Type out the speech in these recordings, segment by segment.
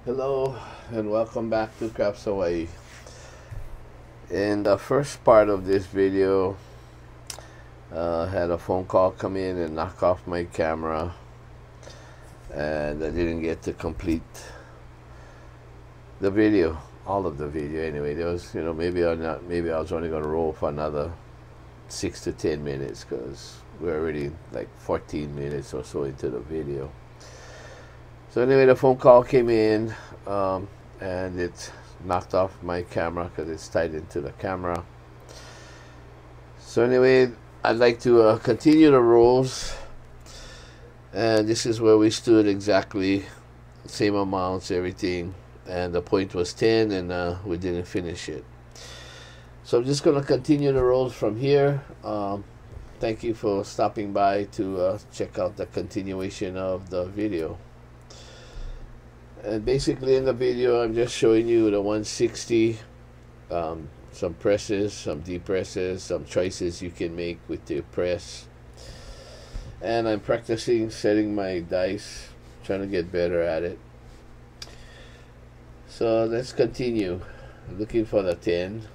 Hello and welcome back to Crafts Hawaii. In the first part of this video, had a phone call come in and knock off my camera, and I didn't get to complete the video, all of the video. Anyway, there was, maybe I was only going to roll for another 6 to 10 minutes because we're already like 14 minutes or so into the video. So anyway, the phone call came in, and it knocked off my camera because it's tied into the camera. So anyway, I'd like to continue the rolls, and this is where we stood exactly, same amounts, everything, and the point was 10, and we didn't finish it. So I'm just going to continue the rolls from here. Thank you for stopping by to check out the continuation of the video. And basically in the video, I'm just showing you the 160, some presses, some depresses, some choices you can make with the press. And I'm practicing setting my dice, trying to get better at it. So let's continue. I'm looking for the 10.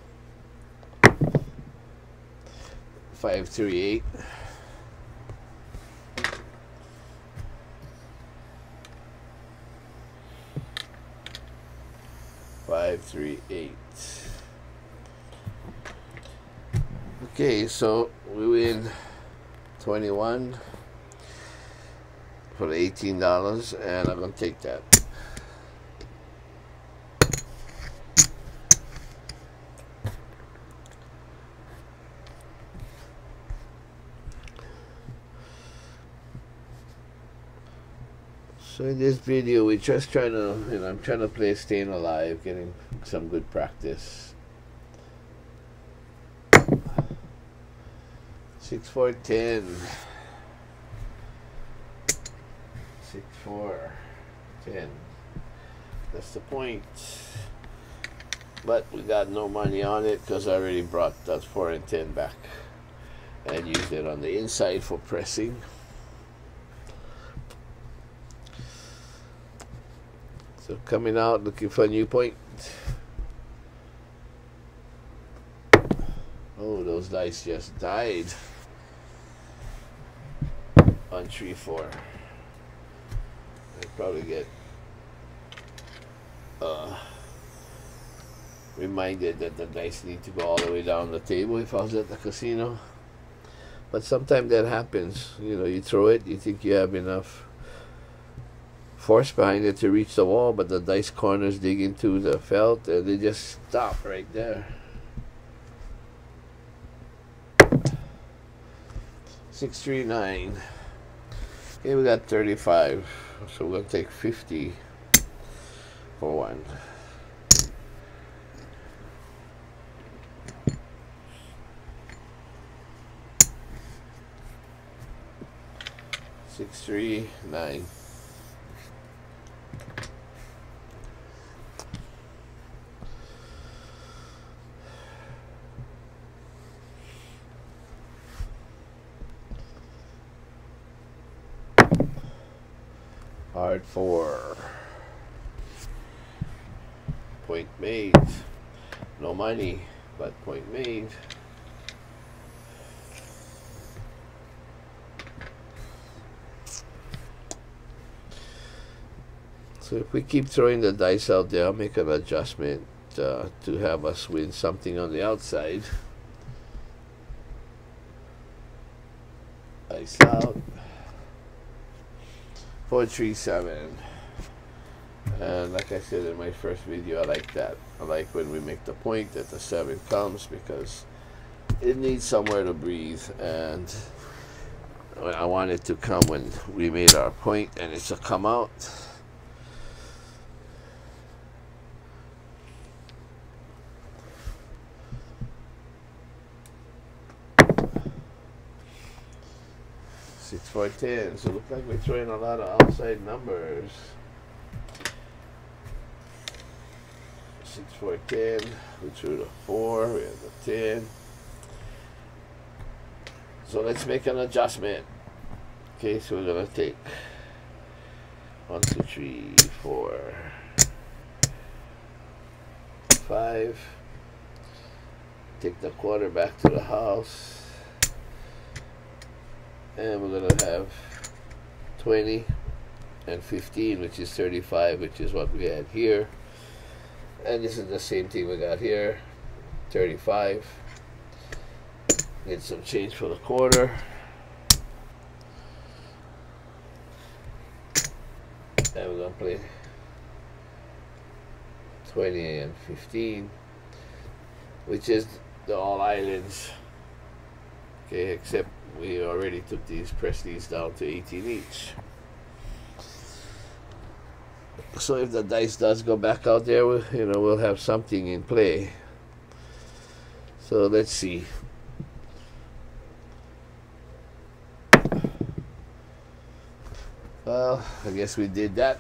5, 3, 8. 5, 3, 8. Okay, so we win 21 for the $18, and I'm gonna take that. So in this video, we're just trying to, I'm trying to play Staying Alive, getting some good practice. 6, 4, 10. 6, 4, 10. That's the point. But we got no money on it because I already brought that 4 and 10 back and used it on the inside for pressing. So coming out, looking for a new point. Oh, those dice just died. 1, 3, 4. I'd probably get reminded that the dice need to go all the way down the table if I was at the casino. But sometimes that happens. You throw it, you think you have enough force behind it to reach the wall, but the dice corners dig into the felt and they just stop right there. 6, 3, 9. Okay, we got 35, so we're gonna take 50 for 1. 6, 3, 9. Hard 4. Point made. No money, but point made. So if we keep throwing the dice out there, I'll make an adjustment to have us win something on the outside. Dice out. 4, 3, 7. And like I said in my first video, I like that. I like when we make the point that the 7 comes because it needs somewhere to breathe, and I want it to come when we made our point, and it's a come out. Six, 4, 10. So it looks like we're throwing a lot of outside numbers. 6, 4, 10. We threw the 4. We have the 10. So let's make an adjustment. Okay, so we're gonna take 1, 2, 3, 4. 35. Take the quarter back to the house, and we're gonna have 20 and 15, which is 35, which is what we had here. And this is the same thing we got here, 35. Get some change for the quarter. And we're gonna play 20 and 15, which is the all islands. Okay, except we already took these, pressed these down to 18 each. So if the dice does go back out there, we'll have something in play. So let's see. Well, I guess we did that.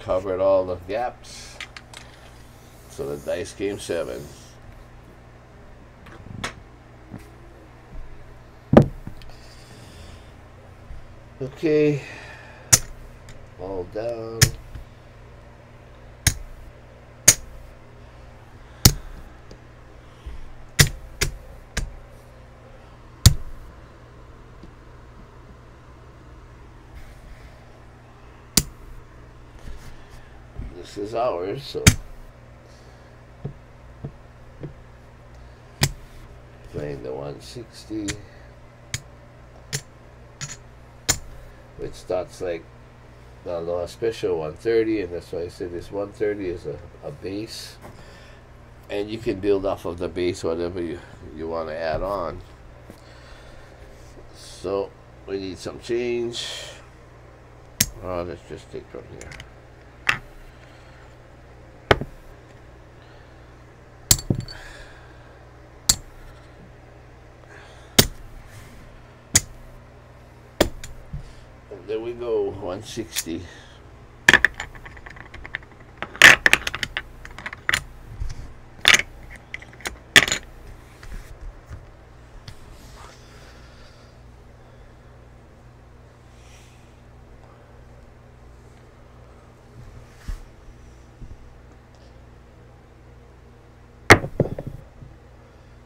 Covered all the gaps. So the dice came 7. Okay. All down. This is ours, so playing the 160, which starts like the Aloha Special 130, and that's why I said this 130 is a base, and you can build off of the base whatever you want to add on. So we need some change. Let's just take from here. There we go, 160.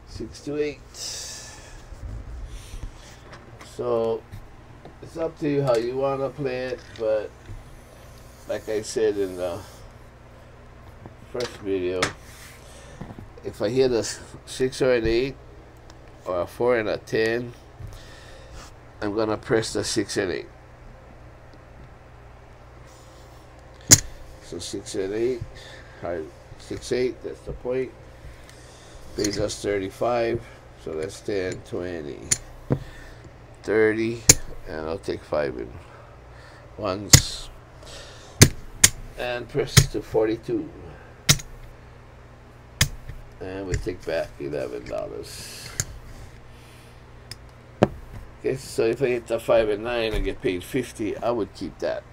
Six to 8. So it's up to you how you want to play it, but like I said in the first video, if I hit a 6 or an 8 or a 4 and a 10, I'm gonna press the 6 and 8. So 6 and 8, 6, 8, that's the point. Pays us 35, so that's 10, 20, 30. And I'll take 5 in ones and press to 42, and we take back $11. Okay, so if I hit the 5 and 9 and get paid 50, I would keep that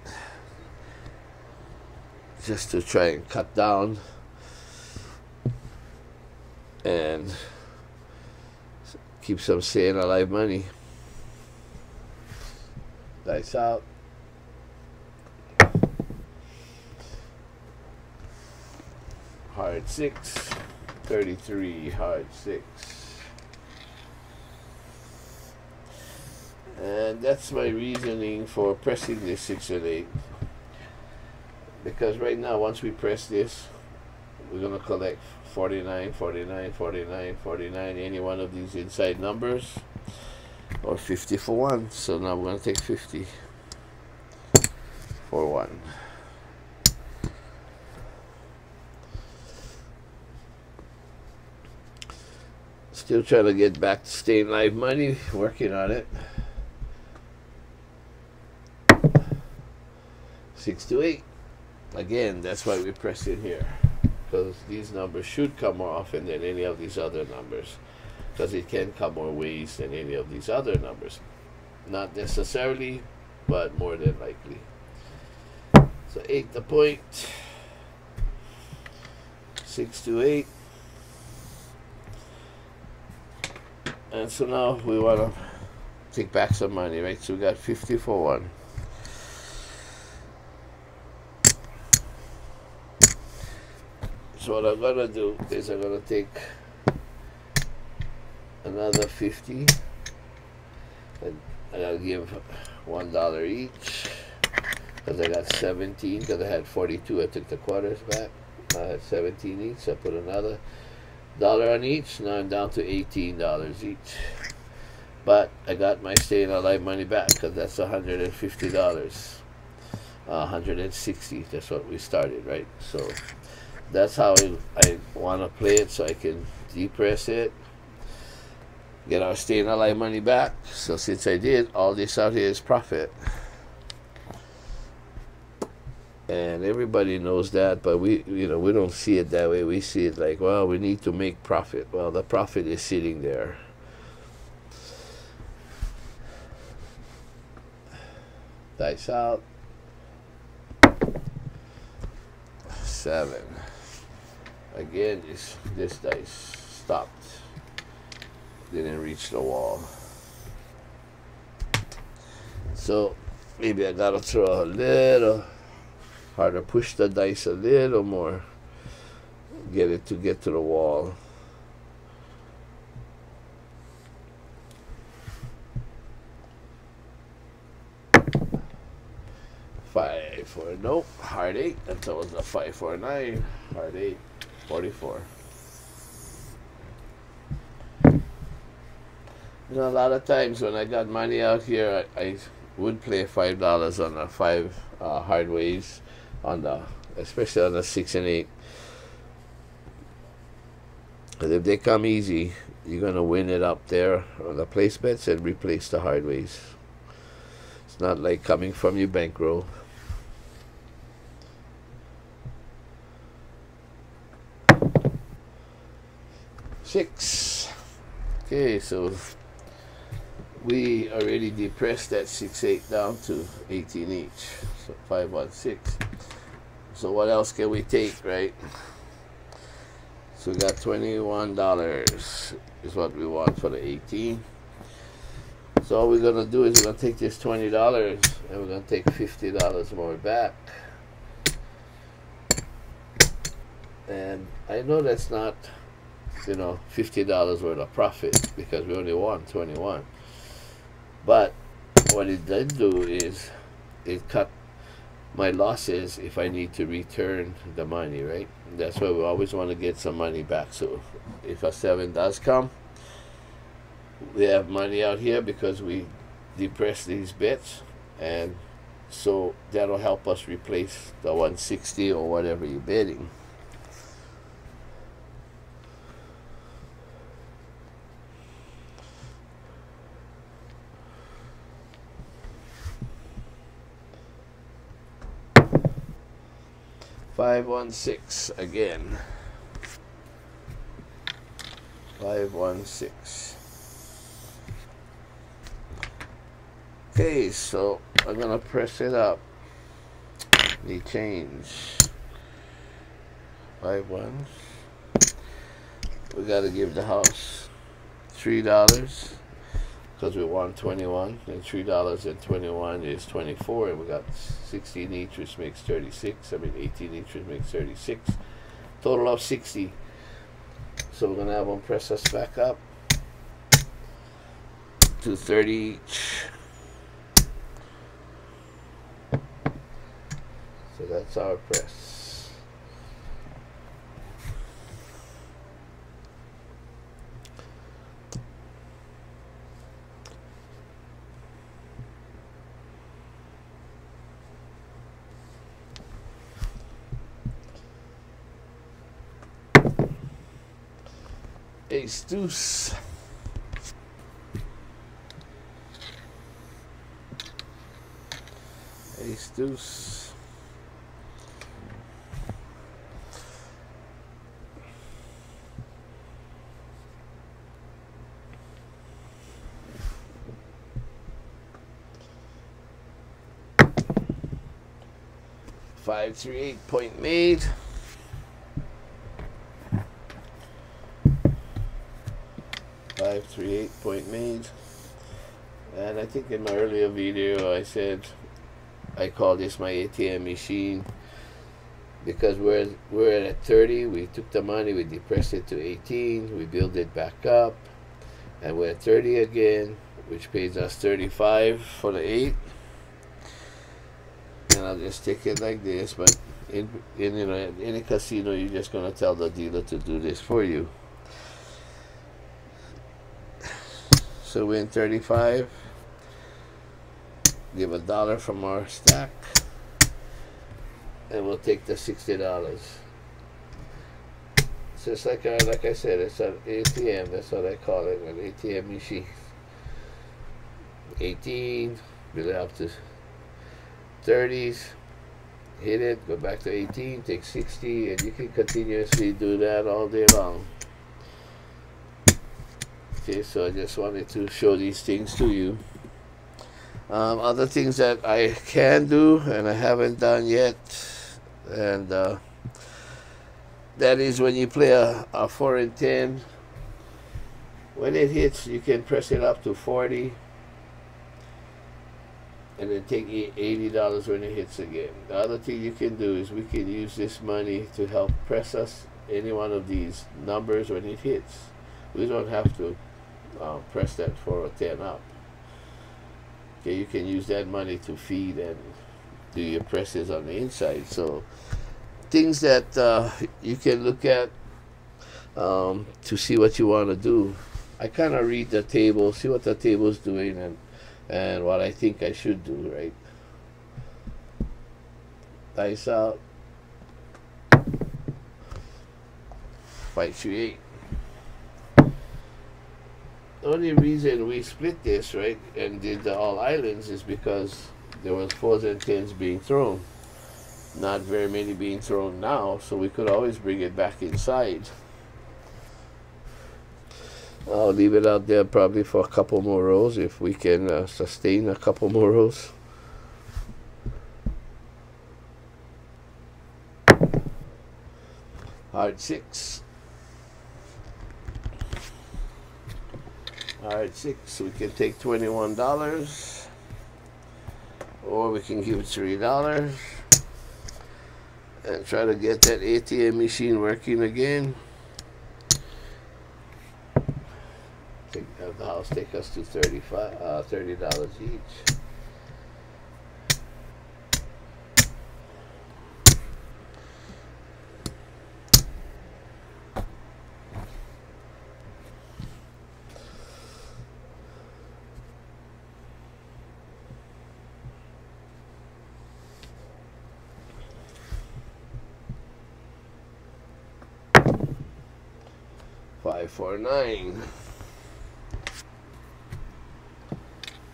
just to try and cut down and keep some staying alive money. Dice out. Hard 6. 33. Hard 6. And that's my reasoning for pressing this 6 and 8. Because right now, once we press this, we're going to collect 49, 49, 49, 49, any one of these inside numbers. Or 50 for 1. So now we're going to take 50 for 1. Still trying to get back to staying live money. Working on it. 6 to 8. Again, that's why we press it here. Because these numbers should come more often than any of these other numbers. Because it can come more ways than any of these other numbers. Not necessarily, but more than likely. So 8 the point. 6 to 8. And so now we want to take back some money, right? So we got 50 for 1. So what I'm gonna do is I'm gonna take another 50 and I'll give $1 each because I got 17 because I had 42. I took the quarters back. I had 17 each. So I put another $1 on each. Now I'm down to $18 each. But I got my staying alive money back because that's $150. 160. That's what we started, right? So that's how I want to play it, so I can depress it, get our staying alive money back. So since I did, all this out here is profit. And everybody knows that, but we don't see it that way. We see it like, well, we need to make profit. Well, the profit is sitting there. Dice out. 7. Again, this dice stopped. Didn't reach the wall. So maybe I gotta throw a little harder, push the dice a little more, get it to get to the wall. Five, 4, nope, hard 8. That was a 5, 4, 9, hard 8, 44. You know, a lot of times when I got money out here, I would play $5 on the 5 hard waves, on the, especially on the 6 and 8. Because if they come easy, you're gonna win it up there on the place bets and replace the hard waves. It's not like coming from your bankroll. Six. Okay, so we already depressed that 6, 8 down to 18 each. So 5, 1, 6. So what else can we take, right? So we got $21 is what we want for the 18. So all we're gonna do is we're gonna take this $20 and we're gonna take $50 more back. And I know that's not, $50 worth of profit because we only won 21. But what it did do is it cut my losses if I need to return the money, right? That's why we always want to get some money back. So if a 7 does come, we have money out here because we depress these bets, and so that'll help us replace the 160 or whatever you're betting. Five, 1, 6 again. 5, 1, 6. Okay, so I'm gonna press it up. The change. 5 1s. We gotta give the house $3 because we won 21, and $3 and 21 is 24, and we got 16 each, which makes 36. 18 each, which makes 36. Total of 60. So we're gonna have them press us back up to 30 each. So that's our press. Ace deuce. Ace deuce. Five, 3, 8 point made. 5, 3, 8 point made. And I think in my earlier video I said I call this my ATM machine because we're at 30. We took the money, we depressed it to 18, we build it back up, and we're at 30 again, which pays us 35 for the 8. And I'll just take it like this. But in any casino, you're just gonna tell the dealer to do this for you. So we're in 35. Give $1 from our stack, and we'll take the $60. So it's like I said, it's an ATM. That's what I call it, an ATM machine. 18, build it up to 30s, hit it, go back to 18, take 60, and you can continuously do that all day long. Okay, so I just wanted to show these things to you. Other things that I can do and I haven't done yet, and that is when you play a 4 and 10, when it hits, you can press it up to 40 and then take $80 when it hits again. The other thing you can do is we can use this money to help press us any one of these numbers when it hits. We don't have to press that 4 or 10 up. Okay, you can use that money to feed and do your presses on the inside. So things that you can look at to see what you want to do. I kind of read the table, see what the table's doing, and what I think I should do, right? Dice out. 538. The only reason we split this, right, and did the all islands is because there was 4s and 10s being thrown. Not very many being thrown now, so we could always bring it back inside. I'll leave it out there probably for a couple more rows if we can sustain a couple more rows. Hard 6. Hard 6. We can take $21, or we can give it $3 and try to get that ATM machine working again. The house take us to $30 each. $549.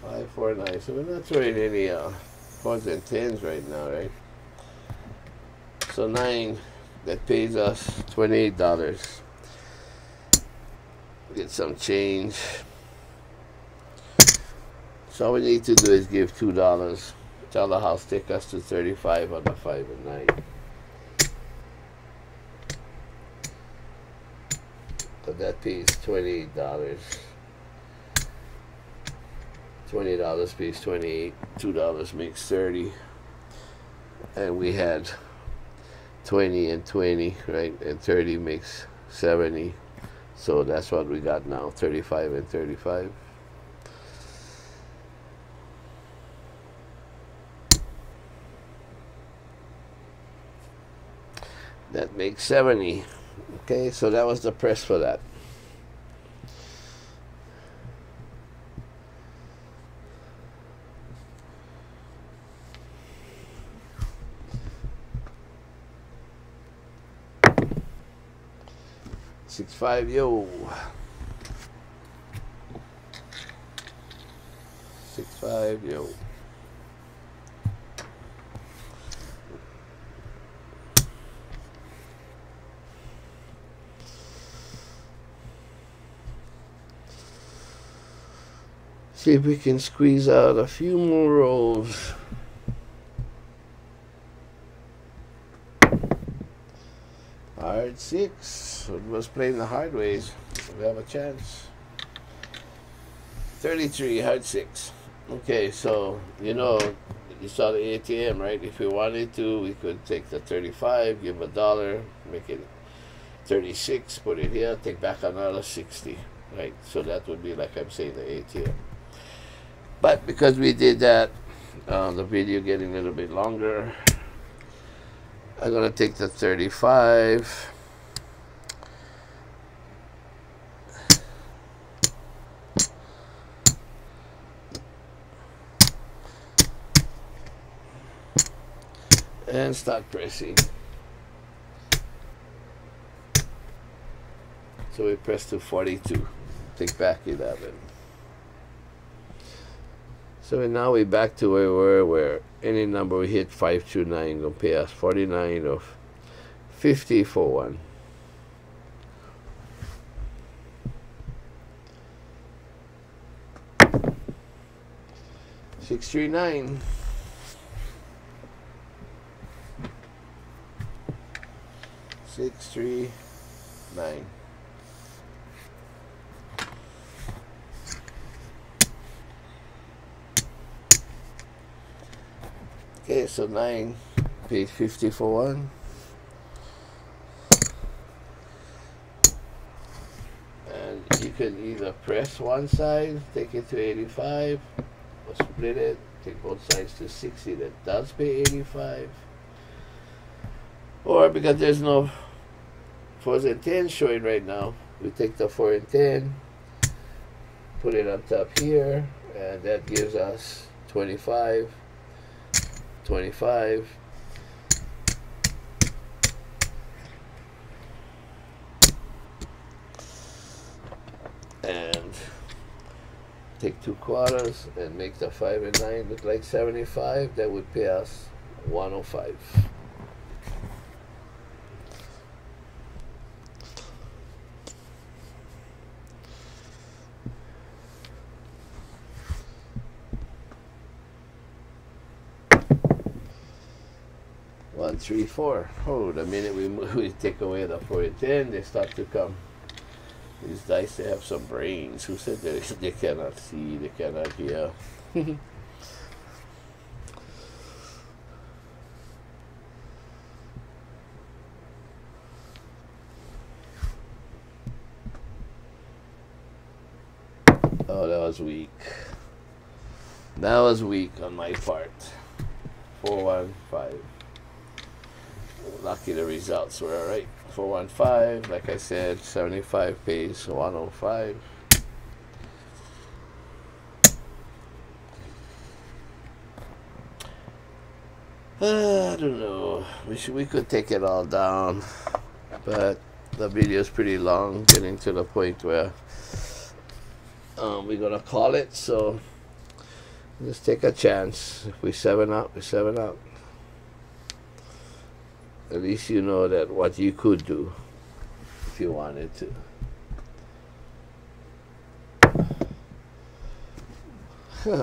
549. So we're not throwing any 4s and 10s right now, right? So 9, that pays us $28. Get some change. So all we need to do is give $2. Tell the house take us to 35 on the 5 and 9. So that pays $28. $20 pays 28. $2 makes 30. And we had 20 and 20, right? And 30 makes 70. So that's what we got now, 35 and 35. That makes 70. Okay, so that was the press for that. $6-5, yo. 6-5, yo. See if we can squeeze out a few more rows. Hard 6. It was playing the hard ways. We have a chance. 33, hard 6. Okay, so you know you saw the ATM, right? If we wanted to, we could take the 35, give $1, make it 36, put it here, take back another 60, right? So that would be, like I'm saying, the ATM. But because we did that, the video getting a little bit longer, I'm gonna take the 35. And start pressing. So we press to 42, take back 11. So now we're back to where we were, where any number we hit 529 gonna pay us 49 of 50 for one. $639. $639. Okay, so 9 pays 50 for one. And you can either press one side, take it to 85, or split it, take both sides to 60. That does pay 85. Or because there's no 4s and 10s showing right now, we take the 4 and 10, put it on top here, and that gives us 25. 25. And take 2 quarters and make the 5 and 9 look like 75. That would pay us 105. One, 3, 4. Oh, the minute we take away the 4 and 10, they start to come. These dice, they have some brains. Who said they cannot see, they cannot hear? Oh, that was weak. That was weak on my part. 415. Lucky the results were alright. 415, like I said, 75 pays 105. I don't know. We could take it all down, but the video is pretty long, getting to the point where we're gonna call it. So let's take a chance. If we 7 up, we 7 up. At least you know that what you could do if you wanted to.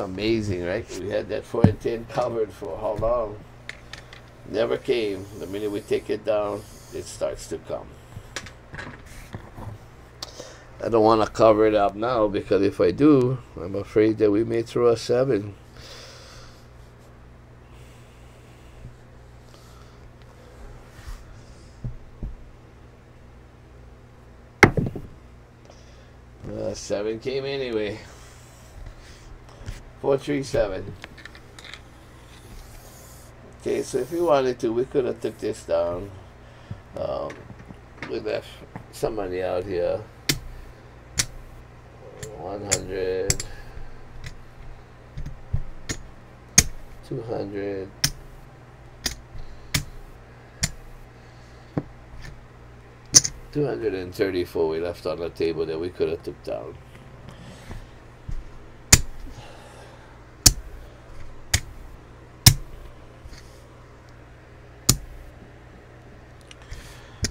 Amazing, right? We had that 4 and 10 covered for how long? Never came. The minute we take it down, it starts to come. I don't want to cover it up now, because if I do, I'm afraid that we may throw a 7. Seven came anyway. 437. Okay, so if we wanted to, we could have took this down. We left some money out here. 100, 200, 234 we left on the table that we could have took down.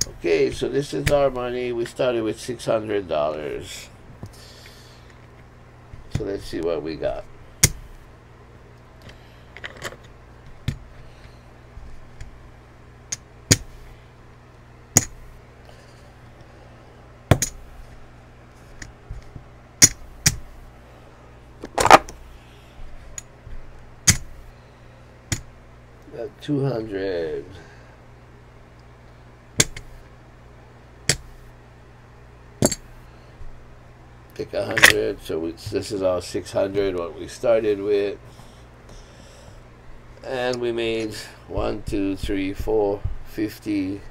Okay, so this is our money. We started with $600. So let's see what we got. 200. Pick 100. So this is our 600, what we started with. And we made 1, 2, 3, 4, 50,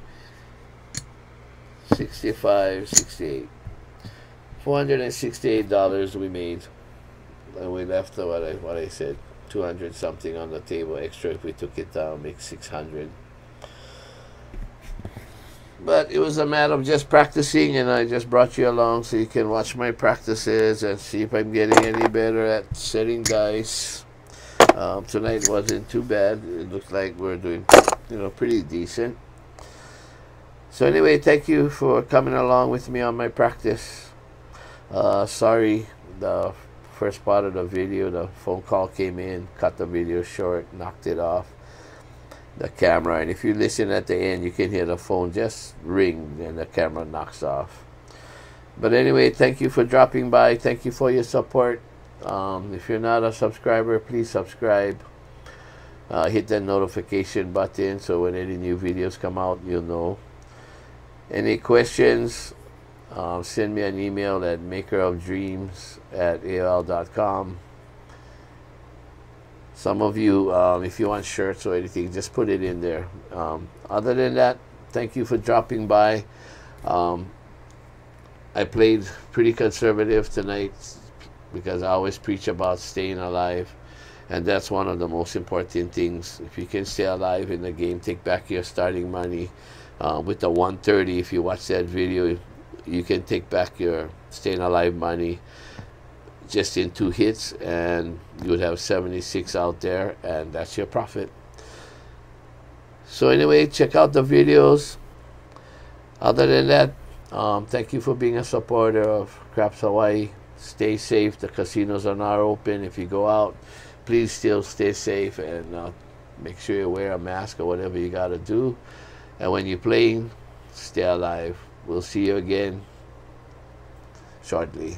65, 68. $468 we made. And we left what I said, 200 something on the table extra. If we took it down, make 600. But it was a matter of just practicing, and I just brought you along so you can watch my practices and see if I'm getting any better at setting dice. Tonight wasn't too bad. It looks like we're doing, pretty decent. So anyway, thank you for coming along with me on my practice. Sorry, the first part of the video, the phone call came in, cut the video short, knocked it off the camera. And if you listen at the end, you can hear the phone just ring and the camera knocks off. But anyway, thank you for dropping by. Thank you for your support. If you're not a subscriber, please subscribe. Hit that notification button so when any new videos come out, you'll know. Any questions, send me an email at makerofdreams@aol.com. Some of you, if you want shirts or anything, just put it in there. Other than that, thank you for dropping by. I played pretty conservative tonight because I always preach about staying alive, and that's one of the most important things. If you can stay alive in the game, take back your starting money. With the 130, if you watch that video, you can take back your staying alive money just in 2 hits, and you would have 76 out there, and that's your profit. So anyway, check out the videos. Other than that, thank you for being a supporter of Craps Hawaii. Stay safe. The casinos are not open. If you go out, please still stay safe and make sure you wear a mask or whatever you got to do. And when you're playing, stay alive. We'll see you again shortly.